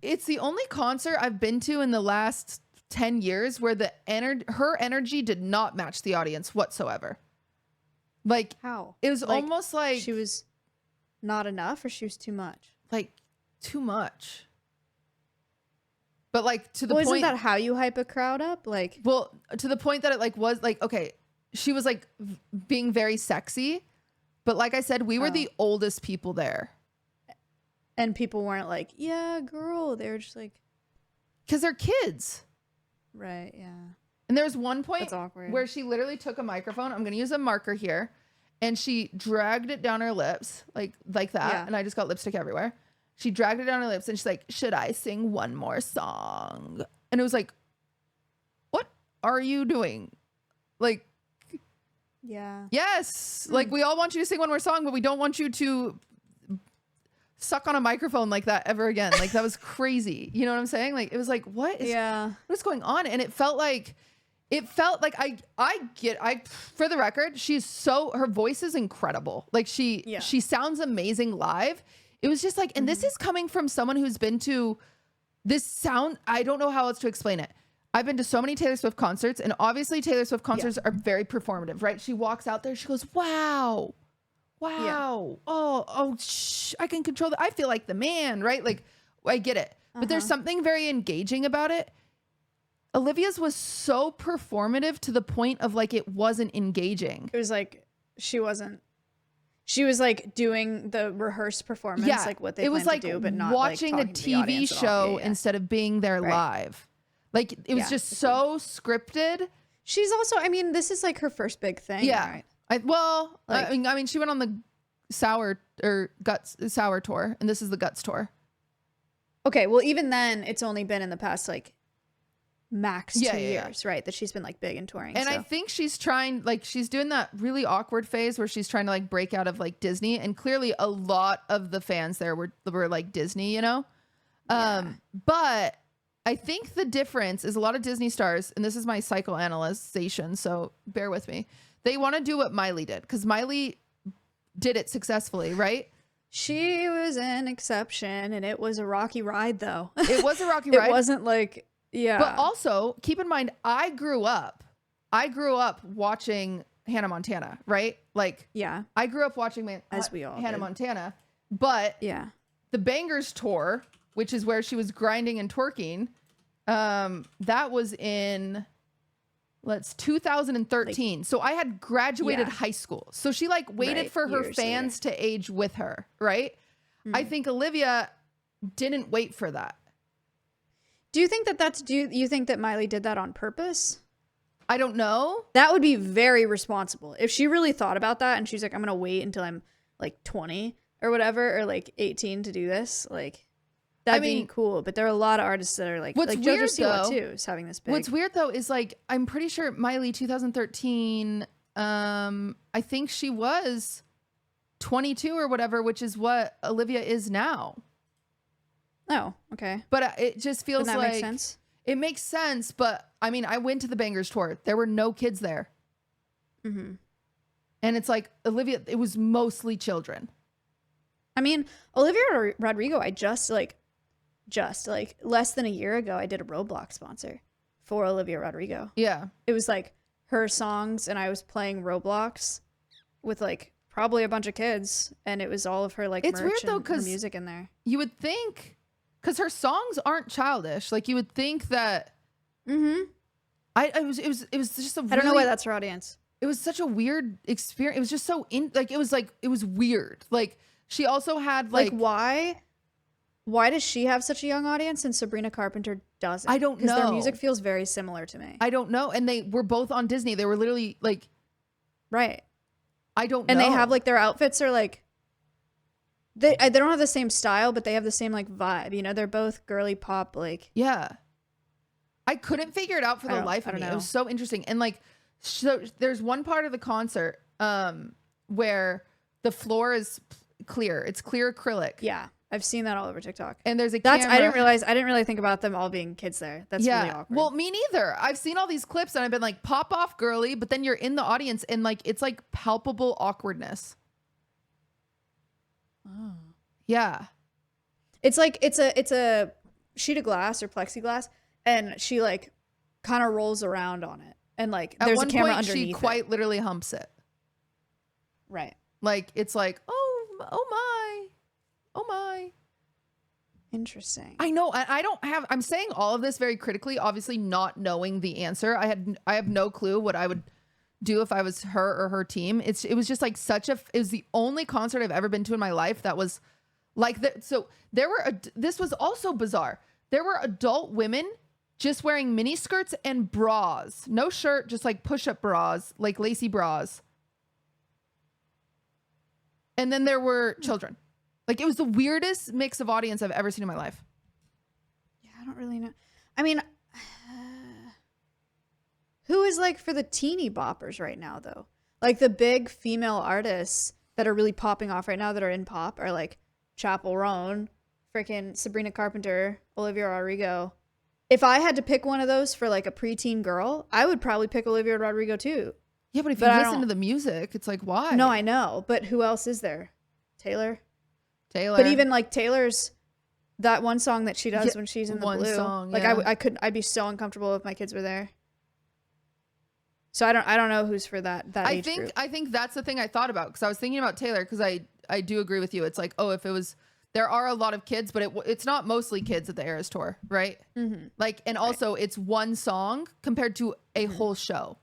B: it's the only concert I've been to in the last 10 years where her energy did not match the audience whatsoever. Like,
A: how?
B: It was
A: like,
B: almost like
A: she was not enough, or she was too much?
B: Like too much. But like to the point,
A: isn't that how you hype a crowd up? Like,
B: well, to the point that it like was like, okay, she was like being very sexy, but like I said, we were the oldest people there,
A: and people weren't like, yeah, girl. They were just like,
B: because they're kids,
A: right? Yeah.
B: And there was one point
A: That's awkward.
B: where she literally took a microphone. I'm gonna use a marker here, and she dragged it down her lips like that,
A: Yeah.
B: and I just got lipstick everywhere. She dragged it down her lips and she's like, should I sing one more song? And it was like, what are you doing? Like,
A: yeah.
B: yes. Like, we all want you to sing one more song, but we don't want you to suck on a microphone like that ever again. Like, that was crazy. You know what I'm saying? Like, it was like, what is going on? And it felt like for the record, her voice is incredible. Like she sounds amazing live. It was just like, and this is coming from someone who's been to this sound. I don't know how else to explain it. I've been to so many Taylor Swift concerts, and obviously Taylor Swift concerts are very performative, right? She walks out there, she goes, wow. Oh, I can control that. I feel like the man, right? Like, I get it. But there's something very engaging about it. Olivia's was so performative to the point of like, it wasn't engaging.
A: It was like, she was like doing the rehearsed performance, like what they planned to do, but not
B: watching
A: like
B: a TV show instead of being there live. Like, it was just so scripted.
A: She's also, I mean, this is like her first big thing.
B: Yeah.
A: Right?
B: I mean, she went on the Sour tour, and this is the Guts tour.
A: Okay, well, even then, it's only been in the past like max 2 years, right? That she's been like big and touring.
B: And I think she's trying, like, she's doing that really awkward phase where she's trying to like break out of like Disney, and clearly a lot of the fans there were like Disney, you know? But I think the difference is a lot of Disney stars, and this is my psychoanalyzation, so bear with me. They want to do what Miley did, because Miley did it successfully, right?
A: She was an exception, and it was a rocky ride, though.
B: It was a rocky ride.
A: It wasn't like,
B: But also, keep in mind, I grew up watching Hannah Montana, right? Like, I grew up watching
A: as we all
B: Hannah
A: did.
B: Montana. But the Bangers tour, which is where she was grinding and twerking, that was in 2013. Like, so I had graduated high school. So she like waited for her fans to age with her, right? I think Olivia didn't wait for that.
A: Do you think do you think that Miley did that on purpose?
B: I don't know.
A: That would be very responsible. If she really thought about that and she's like, I'm going to wait until I'm like 20 or whatever, or like 18 to do this, like, that'd be cool. But there are a lot of artists that are like,
B: what's
A: like
B: weird,
A: JoJo Siwa too is having this big.
B: What's weird though is like, I'm pretty sure Miley 2013, I think she was 22 or whatever, which is what Olivia is now.
A: Oh, okay.
B: But it just feels
A: like...
B: makes
A: sense?
B: It makes sense, but I mean, I went to the Bangers tour. There were no kids there. And it's like, Olivia, it was mostly children.
A: I mean, Olivia Rodrigo, I just like just like less than a year ago, I did a Roblox sponsor for Olivia Rodrigo.
B: Yeah.
A: It was like her songs, and I was playing Roblox with like probably a bunch of kids, and it was all of her like
B: It's
A: merch
B: weird though,
A: and her
B: 'cause
A: music in there.
B: You would think, because her songs aren't childish. Like you would think that.
A: Mm-hmm.
B: It was just a
A: I don't know
B: really-
A: why that's her audience.
B: It was such a weird experience. It was just so it was weird. Like she also had
A: Like why does she have such a young audience and Sabrina Carpenter doesn't?
B: I don't
A: Because their
B: know.
A: music feels very similar to me.
B: I don't know. And they were both on Disney. They were literally like,
A: Right.
B: I don't know.
A: And they have like their outfits are like they don't have the same style, but they have the same like vibe. You know, they're both girly pop like.
B: Yeah. I couldn't figure it out for the life of me. It was so interesting. And like, so there's one part of the concert where the floor is clear. It's clear acrylic.
A: Yeah, I've seen that all over TikTok.
B: And there's a
A: That's
B: camera.
A: I didn't really think about them all being kids there. That's really awkward.
B: Well, me neither. I've seen all these clips and I've been like, pop off girly, but then you're in the audience and like it's like palpable awkwardness.
A: Oh.
B: Yeah.
A: It's like it's a sheet of glass or plexiglass, and she like kind of rolls around on it, and like
B: At
A: there's
B: one
A: a camera
B: point,
A: underneath.
B: she quite literally humps it.
A: Right.
B: Like it's like, oh my.
A: Interesting.
B: I know. I'm saying all of this very critically, obviously not knowing the answer. I have no clue what I would do if I was her or her team. It was just like it was the only concert I've ever been to in my life that was like that. So this was also bizarre. There were adult women just wearing mini skirts and bras, no shirt, just like push-up bras, like lacy bras. And then there were children. Like it was the weirdest mix of audience I've ever seen in my life.
A: Yeah, I don't really know. I mean, who is like for the teeny boppers right now though? Like the big female artists that are really popping off right now that are in pop are like Chappell, Roan, freaking Sabrina Carpenter, Olivia Rodrigo. If I had to pick one of those for like a preteen girl, I would probably pick Olivia Rodrigo too.
B: Yeah, but if you
A: But I
B: listen
A: don't-
B: to the music, it's like, why?
A: No, I know, but who else is there? Taylor.
B: Taylor.
A: But even like Taylor's that one song that she does
B: Yeah,
A: when she's in the
B: one
A: blue,
B: song,
A: like
B: yeah.
A: I'd be so uncomfortable if my kids were there. So I don't know who's for that age group.
B: I think that's the thing I thought about because I was thinking about Taylor because I do agree with you. It's like, oh, if it was, there are a lot of kids, but it's not mostly kids at the Eras Tour, right?
A: Mm-hmm.
B: Like, and also it's one song compared to a whole show.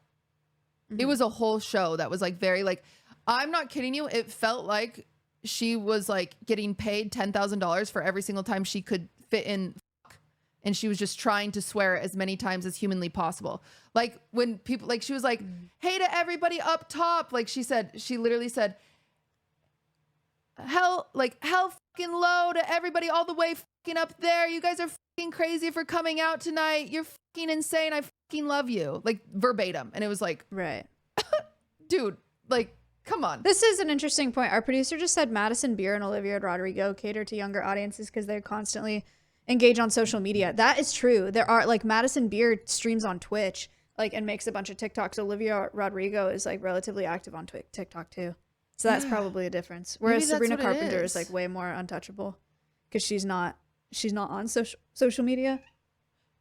A: Mm-hmm.
B: It was a whole show that was like very like, I'm not kidding you. It felt like she was like getting paid $10,000 for every single time she could fit in fuck, and she was just trying to swear as many times as humanly possible. Like when people like she was like, hey to everybody up top, like she literally said hell fucking low to everybody all the way fucking up there. You guys are fucking crazy for coming out tonight. You're fucking insane. I fucking love you. Like verbatim. And it was like,
A: Right.
B: dude, like come on.
A: This is an interesting point. Our producer just said Madison Beer and Olivia Rodrigo cater to younger audiences because they constantly engage on social media. That is true. There are like Madison Beer streams on Twitch like and makes a bunch of TikToks. Olivia Rodrigo is like relatively active on TikTok too. So that's probably a difference. Whereas
B: Maybe that's
A: Sabrina
B: what it
A: Carpenter
B: is.
A: is like way more untouchable because she's not on social media.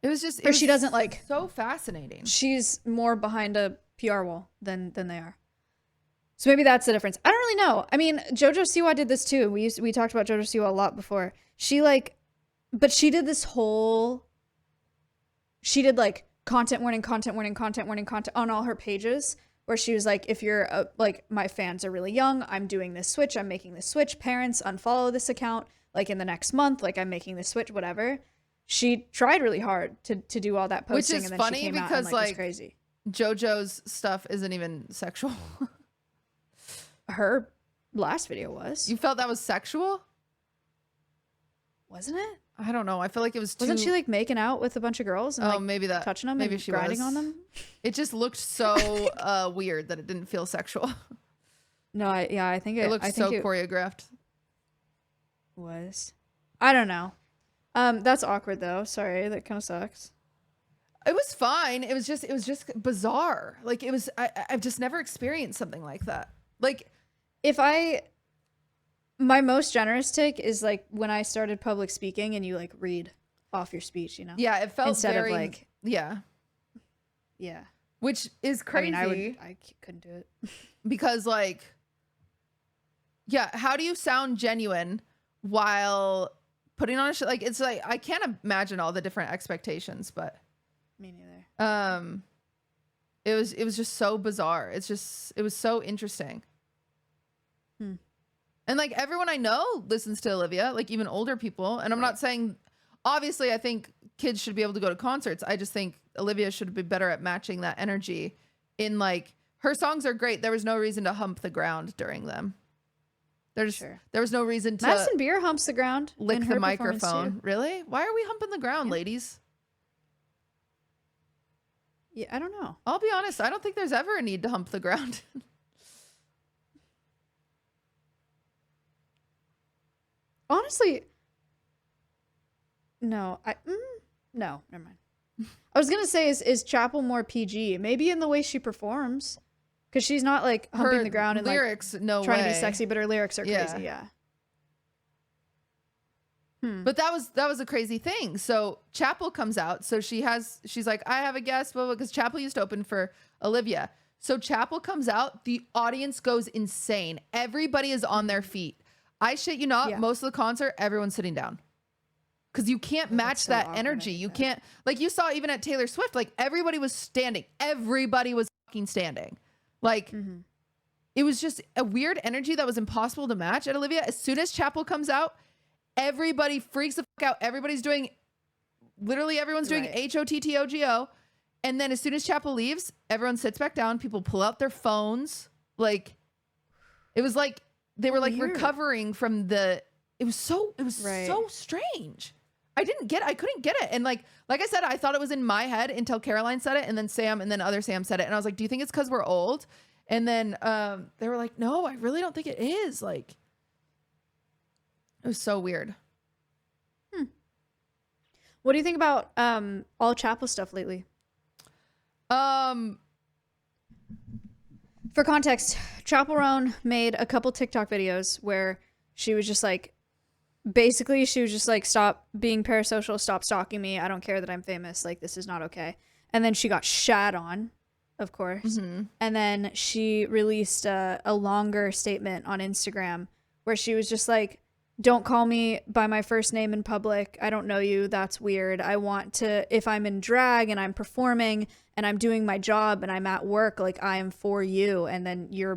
B: It was just,
A: Or she doesn't like,
B: so fascinating.
A: she's more behind a PR wall than they are. So maybe that's the difference. I don't really know. I mean, JoJo Siwa did this too. We talked about JoJo Siwa a lot before. She did this whole, she did like content warning on all her pages where she was like, if you're like, my fans are really young, I'm doing this switch. I'm making this switch. Parents, unfollow this account. Like in the next month, like I'm making this switch, whatever. She tried really hard to do all that posting.
B: Which is
A: and then
B: funny
A: she came out
B: because
A: and, like,
B: like
A: was crazy.
B: JoJo's stuff isn't even sexual.
A: Her last video was.
B: You felt that was sexual?
A: Wasn't it?
B: I don't know. I feel like it was too.
A: Wasn't she like making out with a bunch of girls and like
B: maybe that
A: touching them
B: maybe
A: and
B: she
A: grinding
B: was.
A: on them?
B: It just looked so weird that it didn't feel sexual.
A: No, I think
B: It looked
A: I think
B: so choreographed.
A: was. I don't know. That's awkward though. Sorry, that kind of sucks.
B: It was fine. It was just bizarre. Like it was. I've just never experienced something like that. Like
A: My most generous take is like when I started public speaking and you like read off your speech, you know?
B: Yeah, it felt
A: Instead
B: very
A: of like,
B: yeah,
A: which
B: is crazy.
A: I mean, I couldn't do it.
B: Because like, yeah, how do you sound genuine while putting on a show? Like, it's like I can't imagine all the different expectations, but
A: Me neither.
B: it was just so bizarre. It was so interesting. And like everyone I know listens to Olivia, like even older people. And I'm not saying, obviously, I think kids should be able to go to concerts. I just think Olivia should be better at matching that energy. In like, her songs are great. There was no reason to hump the ground during them. There was no reason to
A: Madison Beer humps the ground.
B: lick
A: in
B: the
A: her performance
B: microphone.
A: too.
B: Really? Why are we humping the ground, ladies?
A: Yeah, I don't know.
B: I'll be honest. I don't think there's ever a need to hump the ground.
A: Honestly, no. No, never mind. I was gonna say, is Chappell more PG? Maybe in the way she performs, because she's not like humping
B: Her
A: the ground and
B: lyrics,
A: like
B: no
A: trying
B: way.
A: to be sexy, but her lyrics are
B: Yeah.
A: crazy. Yeah.
B: But that was a crazy thing. So Chappell comes out. So she's like, I have a guest, because Chappell used to open for Olivia. So Chappell comes out. The audience goes insane. Everybody is on their feet. I shit you not.
A: Yeah.
B: Most of the concert, everyone's sitting down. Because you can't match
A: so
B: that
A: awkward, I
B: energy.
A: hate
B: You
A: that.
B: can't, like you saw even at Taylor Swift, like everybody was standing. Everybody was fucking standing. Like, it was just a weird energy that was impossible to match at Olivia. As soon as Chappell comes out, everybody freaks the fuck out. Everybody's doing, literally everyone's doing HOTTOGO. And then as soon as Chappell leaves, everyone sits back down. People pull out their phones. Like, it was like they were like
A: Weird.
B: recovering from the, it was so strange. I couldn't get it. And like I said, I thought it was in my head until Caroline said it. And then Sam and then other Sam said it. And I was like, do you think it's because we're old? And then they were like, no, I really don't think it is. Like, it was so weird.
A: What do you think about all Chappell stuff lately? For context, Chappell Roan made a couple TikTok videos where she was just like, basically she was just like, stop being parasocial, stop stalking me, I don't care that I'm famous, like this is not okay. And then she got shat on, of course. And then she released a longer statement on Instagram where she was just like, don't call me by my first name in public. I don't know you. That's weird. I want to, if I'm in drag and I'm performing and I'm doing my job and I'm at work, like I am for you. And then you're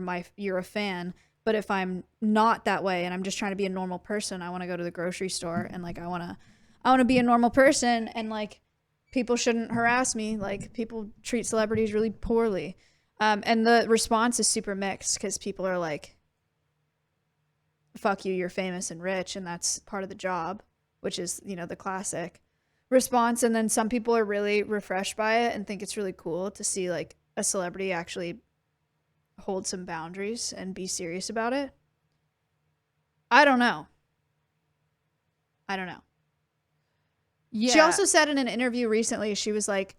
A: a fan. But if I'm not that way and I'm just trying to be a normal person, I want to go to the grocery store and like, I want to be a normal person. And like, people shouldn't harass me. Like people treat celebrities really poorly. And the response is super mixed because people are like, fuck you, you're famous and rich, and that's part of the job, which is, you know, the classic response. And then some people are really refreshed by it and think it's really cool to see like a celebrity actually hold some boundaries and be serious about it. I don't know.
B: Yeah.
A: She also said in an interview recently, she was like,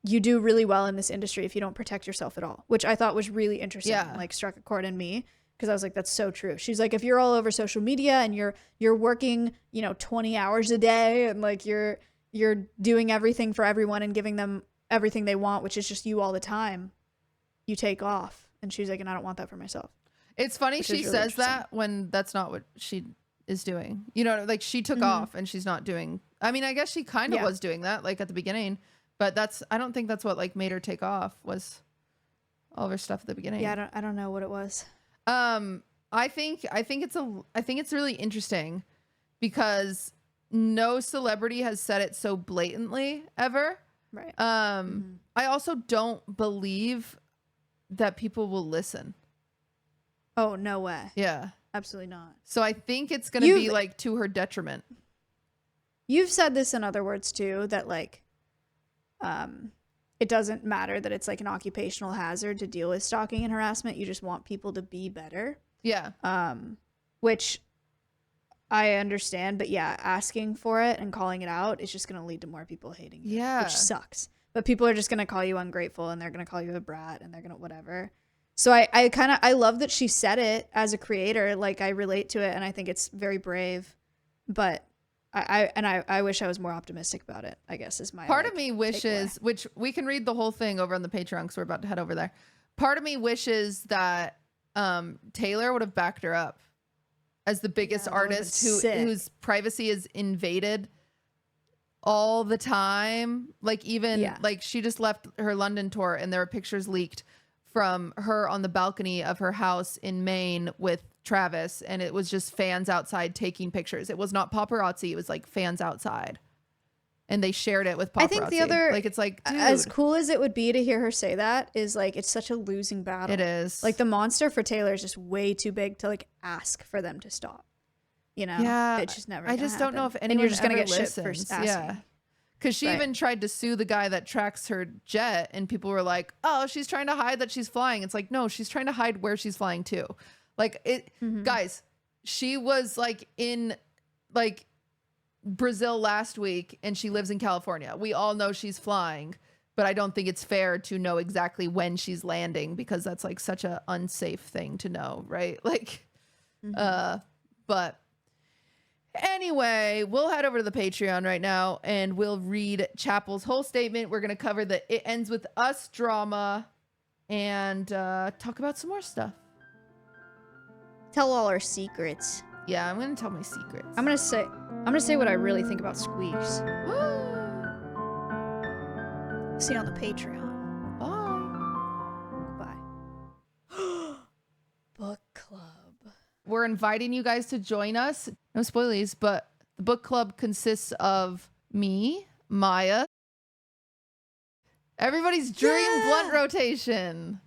A: you do really well in this industry if you don't protect yourself at all, which I thought was really interesting.
B: Yeah.
A: Like struck a chord in me. Because I was like, that's so true. She's like, if you're all over social media and you're working, you know, 20 hours a day and like you're doing everything for everyone and giving them everything they want, which is just you all the time, you take off. And she's like, and I don't want that for myself.
B: It's funny
A: Which
B: she
A: is really
B: says that when that's not what she is doing. You know, like she took off and she's not doing. I mean, I guess she kind of was doing that like at the beginning, but I don't think that's what like made her take off was all of her stuff at the beginning.
A: Yeah, I don't know what it was.
B: I think it's really interesting because no celebrity has said it so blatantly ever.
A: Right.
B: I also don't believe that people will listen.
A: Oh, no way.
B: Yeah.
A: Absolutely not.
B: So I think it's going to be like to her detriment.
A: You've said this in other words too, that like, it doesn't matter that it's like an occupational hazard to deal with stalking and harassment. You just want people to be better.
B: Yeah.
A: Which I understand, but yeah, asking for it and calling it out is just going to lead to more people hating you.
B: Yeah.
A: Which sucks. But people are just going to call you ungrateful and they're going to call you a brat and they're going to whatever. So I love that she said it as a creator. Like I relate to it and I think it's very brave. But I wish I was more optimistic about it, I guess is my
B: part of me wishes,
A: takeaway.
B: which we can read the whole thing over on the Patreon because we're about to head over there. Part of me wishes that Taylor would have backed her up as the biggest
A: Yeah, that would've
B: artist
A: been sick.
B: whose privacy is invaded all the time. Like even like she just left her London tour and there were pictures leaked from her on the balcony of her house in Maine with Travis, and it was just fans outside taking pictures. It was not paparazzi, it was like fans outside. And they shared it with paparazzi.
A: I think the other,
B: like, it's like, dude,
A: as cool as it would be to hear her say that, is like, it's such a losing battle.
B: it is.
A: Like the monster for Taylor is just way too big to like ask for them to stop. You know?
B: Yeah.
A: It's just never
B: I just don't know if
A: happen.
B: anyone
A: And you're just gonna
B: ever
A: get shit for
B: listens.
A: asking.
B: Yeah. Because she
A: Right.
B: even tried to sue the guy that tracks her jet, and people were like, oh, she's trying to hide that she's flying. It's like, no, she's trying to hide where she's flying to. Like, it, guys, she was like in like Brazil last week and she lives in California. We all know she's flying, but I don't think it's fair to know exactly when she's landing because that's like such a unsafe thing to know, right? Like, but anyway, we'll head over to the Patreon right now and we'll read Chappell's whole statement. We're going to cover the It Ends With Us drama and talk about some more stuff.
A: Tell all our secrets.
B: Yeah, I'm going to tell my secrets.
A: I'm gonna say what I really think about Squeaks. See you on the Patreon.
B: Bye.
A: Bye. Book club.
B: We're inviting you guys to join us. No spoilies, but the book club consists of me, Maya, everybody's dream blunt rotation.